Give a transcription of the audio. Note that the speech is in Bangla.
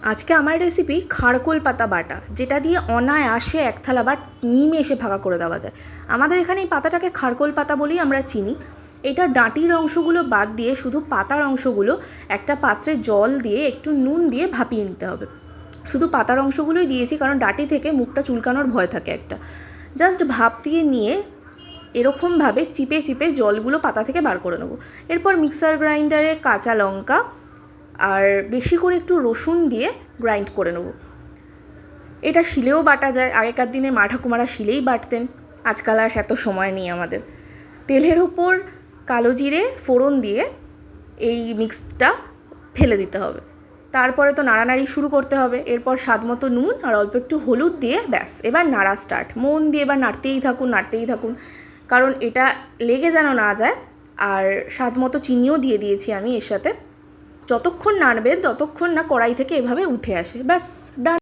আজকে আমার রেসিপি খারকোল পাতা বাটা, যেটা দিয়ে অনায়াসে এক থালা ভাত নিমেষে ভাগা করে দেওয়া যায়। আমাদের এখানে এই পাতাটাকে খারকোল পাতা বলেই আমরা চিনি। এটা ডাঁটির অংশগুলো বাদ দিয়ে শুধু পাতার অংশগুলো একটা পাত্রে জল দিয়ে একটু নুন দিয়ে ভাপিয়ে নিতে হবে। শুধু পাতার অংশগুলোই দিয়েছি কারণ ডাঁটি থেকে মুখটা চুলকানোর ভয় থাকে একটা। জাস্ট ভাপ দিয়ে নিয়ে এরকমভাবে চিপে চিপে জলগুলো পাতা থেকে বার করে নেবো। এরপর মিক্সার গ্রাইন্ডারে কাঁচা লঙ্কা আর বেশি করে একটু রসুন দিয়ে গ্রাইন্ড করে নেব। এটা শিলেও বাটা যায়, আগেকার দিনে মা ঠাকুমারা শিলেই বাটতেন, আজকাল আর এত সময় নেই আমাদের। তেলের ওপর কালো জিরে ফোড়ন দিয়ে এই মিক্সটা ফেলে দিতে হবে। তারপরে তো নাড়ানাড়ি শুরু করতে হবে। এরপর স্বাদ মতো নুন আর অল্প একটু হলুদ দিয়ে ব্যাস এবার নাড়া স্টার্ট। মন দিয়ে এবার নাড়তেই থাকুন, কারণ এটা লেগে যেন না যায়। আর স্বাদ মতো চিনিও দিয়ে দিয়েছি আমি এর সাথে। যতক্ষণ নাড়বে ততক্ষণ না কড়াই থেকে এভাবে উঠে আসে, ব্যাস ডান।